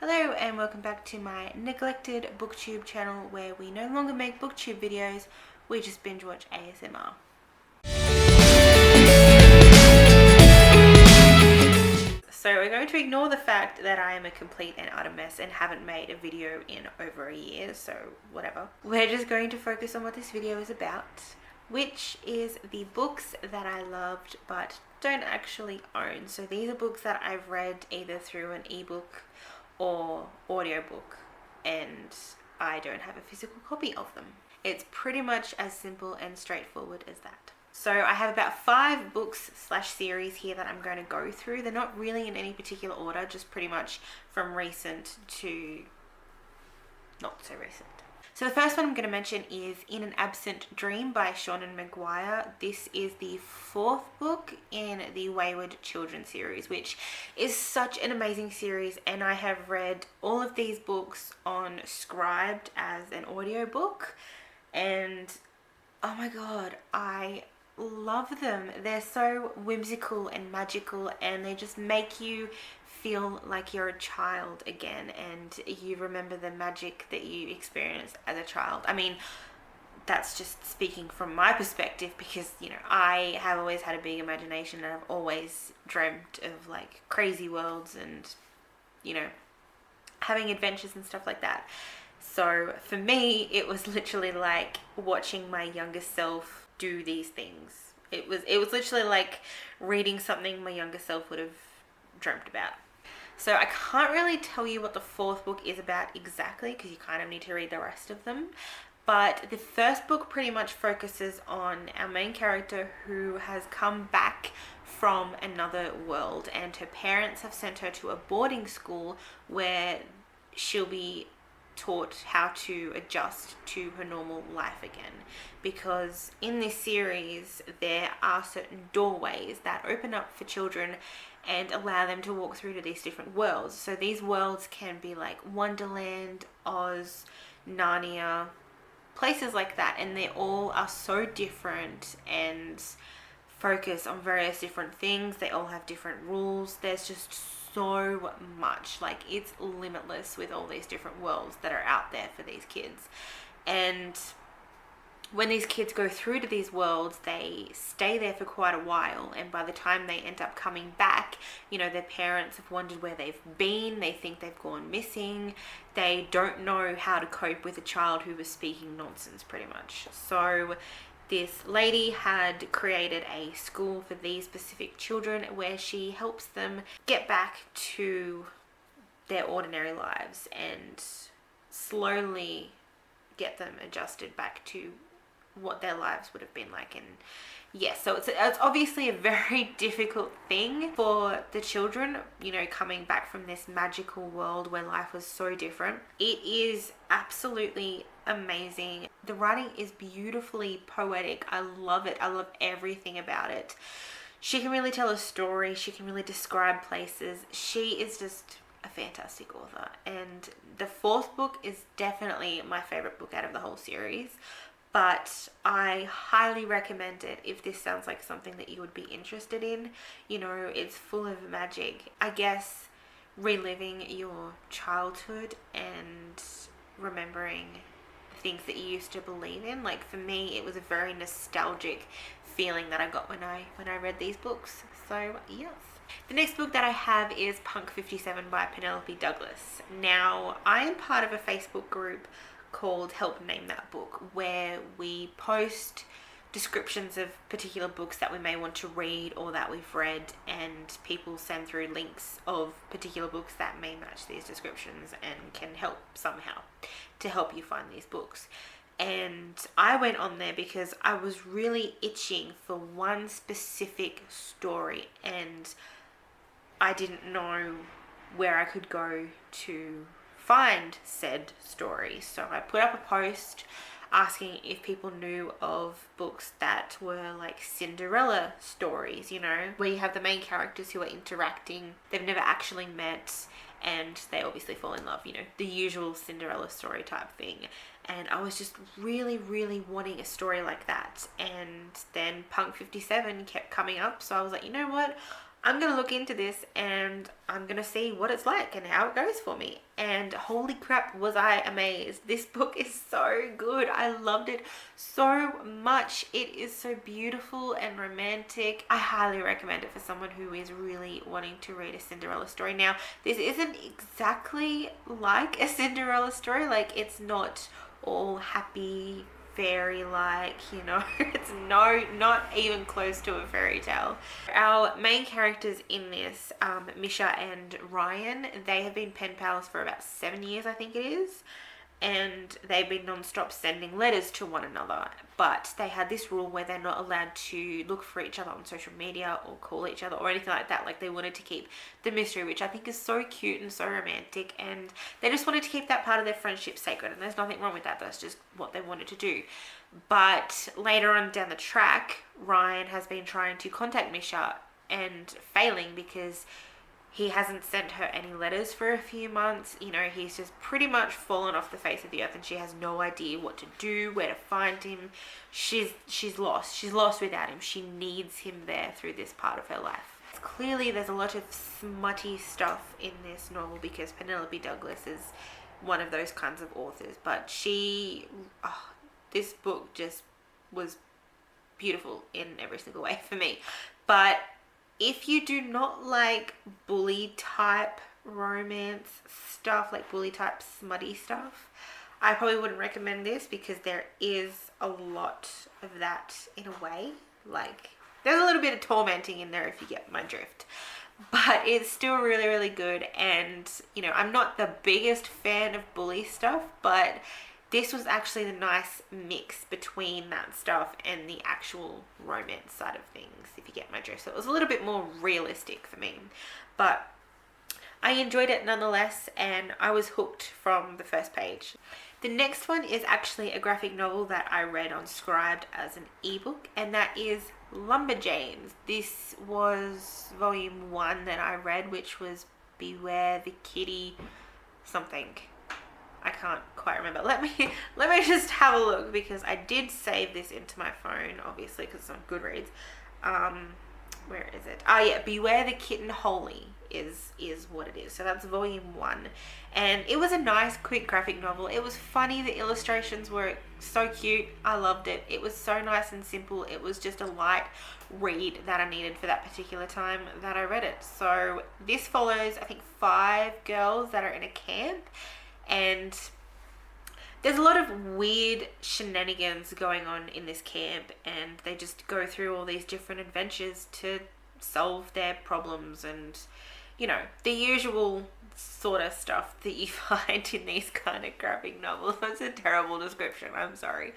Hello and welcome back to my neglected booktube channel where we no longer make booktube videos, we just binge watch ASMR. So we're going to ignore the fact that I am a complete and utter mess and haven't made a video in over a year, so whatever. We're just going to focus on what this video is about, which is the books that I loved but don't actually own. So these are books that I've read either through an ebook or audiobook and I don't have a physical copy of them. It's pretty much as simple and straightforward as that. So I have about 5 books / series here that I'm going to go through. They're not really in any particular order, just pretty much from recent to not so recent. So the first one I'm going to mention is In an Absent Dream by Seanan McGuire. This is the 4th book in the Wayward Children series, which is such an amazing series, and I have read all of these books on Scribd as an audiobook, and oh my god, I love them. They're so whimsical and magical, and they just make you feel like you're a child again and you remember the magic that you experienced as a child. I mean, that's just speaking from my perspective because, you know, I have always had a big imagination and I've always dreamt of like crazy worlds and, you know, having adventures and stuff like that. So for me, it was literally like watching my younger self do these things. It was literally like reading something my younger self would have dreamt about. So I can't really tell you what the 4th book is about exactly because you kind of need to read the rest of them. But the first book pretty much focuses on our main character who has come back from another world, and her parents have sent her to a boarding school where she'll be taught how to adjust to her normal life again, because in this series there are certain doorways that open up for children and allow them to walk through to these different worlds. So these worlds can be like Wonderland, Oz, Narnia, places like that, and they all are so different and focus on various different things. They all have different rules. There's just so much, like it's limitless with all these different worlds that are out there for these kids. And when these kids go through to these worlds, they stay there for quite a while, and by the time they end up coming back, you know, their parents have wondered where they've been. They think they've gone missing. They don't know how to cope with a child who was speaking nonsense pretty much. So this lady had created a school for these specific children where she helps them get back to their ordinary lives and slowly get them adjusted back to what their lives would have been like. And yes, so it's obviously a very difficult thing for the children, you know, coming back from this magical world where life was so different. It is absolutely amazing. The writing is beautifully poetic. I love it. I love everything about it. She can really tell a story. She can really describe places. She is just a fantastic author, and the 4th book is definitely my favorite book out of the whole series. But I highly recommend it if this sounds like something that you would be interested in. You know, it's full of magic. I guess reliving your childhood and remembering things that you used to believe in. Like for me, it was a very nostalgic feeling that I got when I read these books. So yes. The next book that I have is Punk 57 by Penelope Douglas. Now, I am part of a Facebook group called Help Name That Book, where we post descriptions of particular books that we may want to read or that we've read, and people send through links of particular books that may match these descriptions and can help somehow to help you find these books. And I went on there because I was really itching for one specific story and I didn't know where I could go to find said story. So I put up a post asking if people knew of books that were like Cinderella stories, you know, where you have the main characters who are interacting, they've never actually met, and they obviously fall in love, you know, the usual Cinderella story type thing. And I was just really, really wanting a story like that. And then Punk 57 kept coming up, so I was like, you know what, I'm going to look into this and I'm going to see what it's like and how it goes for me. And holy crap, was I amazed. This book is so good. I loved it so much. It is so beautiful and romantic. I highly recommend it for someone who is really wanting to read a Cinderella story. Now, this isn't exactly like a Cinderella story. Like, it's not all happy fairy like, you know. It's not even close to a fairy tale. Our main characters in this, Misha and Ryan, they have been pen pals for about 7 years, I think it is, and they've been non-stop sending letters to one another. But they had this rule where they're not allowed to look for each other on social media or call each other or anything like that. Like, they wanted to keep the mystery, which I think is so cute and so romantic, and they just wanted to keep that part of their friendship sacred, and there's nothing wrong with that. That's just what they wanted to do. But later on down the track, Ryan has been trying to contact Misha and failing because he hasn't sent her any letters for a few months. You know, he's just pretty much fallen off the face of the earth, and she has no idea what to do, where to find him. She's lost. She's lost without him. She needs him there through this part of her life. Clearly, there's a lot of smutty stuff in this novel because Penelope Douglas is one of those kinds of authors. But this book just was beautiful in every single way for me. But if you do not like bully type romance stuff, like bully type smutty stuff, I probably wouldn't recommend this because there is a lot of that in a way. Like, there's a little bit of tormenting in there if you get my drift. But it's still really, really good. And, you know, I'm not the biggest fan of bully stuff, but this was actually the nice mix between that stuff and the actual romance side of things, if you get my drift. So it was a little bit more realistic for me. But I enjoyed it nonetheless, and I was hooked from the first page. The next one is actually a graphic novel that I read on Scribd as an ebook, and that is Lumberjanes. This was volume 1 that I read, which was Beware the Kitty something. I can't quite remember. Let me just have a look, because I did save this into my phone, obviously, because it's on Goodreads. Where is it? Oh yeah, Beware the Kitten Holy is what it is. So that's volume 1, and it was a nice quick graphic novel. It was funny. The illustrations were so cute. I loved it. It was so nice and simple. It was just a light read that I needed for that particular time that I read it. So this follows, I think, 5 girls that are in a camp, and there's a lot of weird shenanigans going on in this camp, and they just go through all these different adventures to solve their problems, and, you know, the usual sort of stuff that you find in these kind of graphic novels. That's a terrible description, I'm sorry.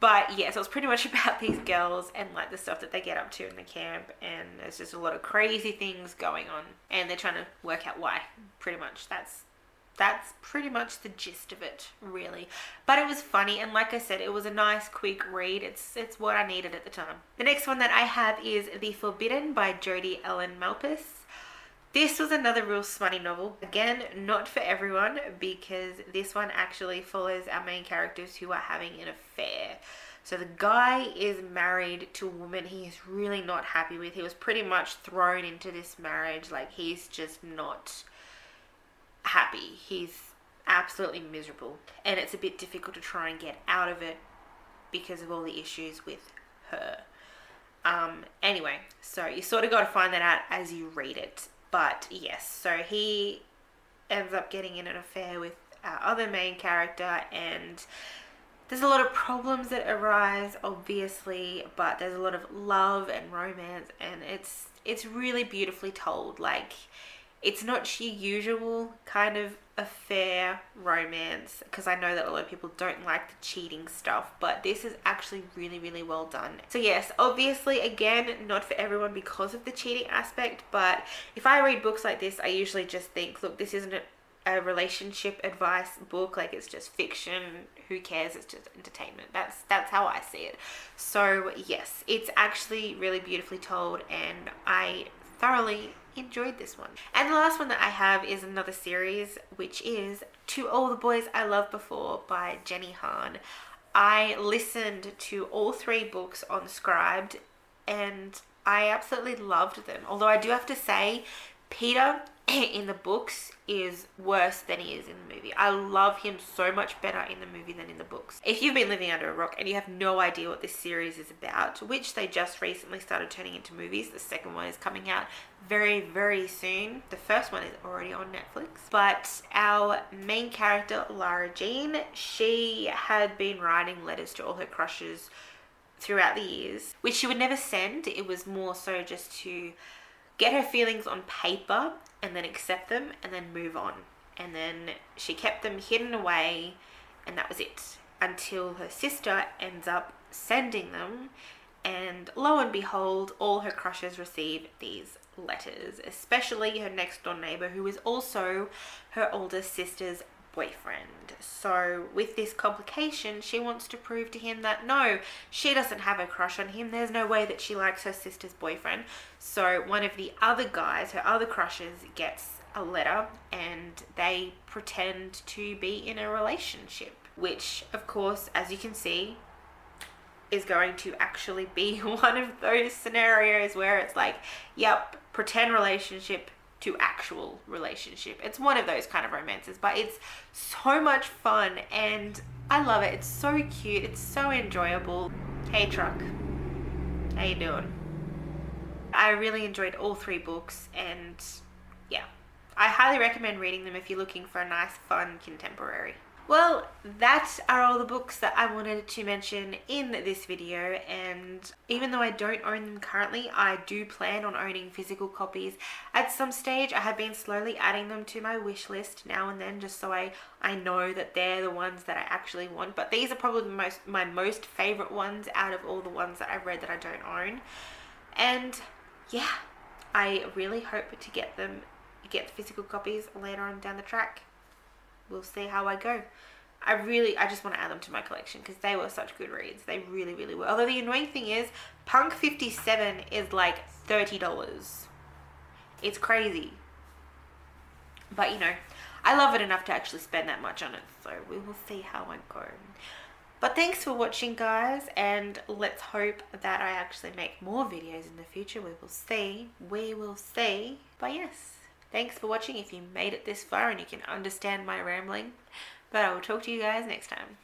But yeah, so it's pretty much about these girls and like the stuff that they get up to in the camp, and there's just a lot of crazy things going on, and they're trying to work out why. Pretty much that's pretty much the gist of it, really. But it was funny, and like I said, it was a nice quick read. It's what I needed at the time. The next one that I have is The Forbidden by Jodi Ellen Malpass. This was another real smutty novel. Again, not for everyone, because this one actually follows our main characters who are having an affair. So the guy is married to a woman he is really not happy with. He was pretty much thrown into this marriage. Like, he's just not happy. He's absolutely miserable, and it's a bit difficult to try and get out of it because of all the issues with her. Anyway, so you sort of got to find that out as you read it. But yes, so he ends up getting in an affair with our other main character, and there's a lot of problems that arise, obviously, but there's a lot of love and romance, and it's really beautifully told. Like, it's not your usual kind of affair romance, because I know that a lot of people don't like the cheating stuff, but this is actually really, really well done. So yes, obviously, again, not for everyone because of the cheating aspect, but if I read books like this, I usually just think, look, this isn't a relationship advice book. Like, it's just fiction. Who cares? It's just entertainment. That's how I see it. So yes, it's actually really beautifully told, and I thoroughly enjoyed this one. And the last one that I have is another series, which is To All the Boys I Loved Before by Jenny Han. I listened to all 3 books on Scribd, and I absolutely loved them. Although I do have to say, Peter in the books is worse than he is in the movie. I love him so much better in the movie than in the books. If you've been living under a rock and you have no idea what this series is about, which they just recently started turning into movies, the second one is coming out very, very soon. The first one is already on Netflix. But our main character, Lara Jean, she had been writing letters to all her crushes throughout the years, which she would never send. It was more so just to get her feelings on paper and then accept them and then move on. And then she kept them hidden away, and that was it, until her sister ends up sending them, and lo and behold, all her crushes receive these letters, especially her next door neighbor, who is also her older sister's boyfriend. So with this complication, she wants to prove to him that no, she doesn't have a crush on him. There's no way that she likes her sister's boyfriend. So one of the other guys, her other crushes, gets a letter, and they pretend to be in a relationship, which of course, as you can see, is going to actually be one of those scenarios where it's like, yep, pretend relationship to actual relationship. It's one of those kind of romances, but it's so much fun and I love it. It's so cute. It's so enjoyable. Hey Truck, how you doing? I really enjoyed all 3 books, and yeah, I highly recommend reading them if you're looking for a nice, fun contemporary. Well, that are all the books that I wanted to mention in this video, and even though I don't own them currently, I do plan on owning physical copies at some stage. I have been slowly adding them to my wish list now and then, just so I know that they're the ones that I actually want. But these are probably my most favorite ones out of all the ones that I've read that I don't own. And yeah, I really hope to get the physical copies later on down the track. We'll see how I go. I just want to add them to my collection because they were such good reads. They really, really were. Although the annoying thing is, Punk 57 is like $30. It's crazy. But you know, I love it enough to actually spend that much on it. So we will see how I go. But thanks for watching, guys, and let's hope that I actually make more videos in the future. We will see. We will see. But yes. Thanks for watching if you made it this far and you can understand my rambling. But I will talk to you guys next time.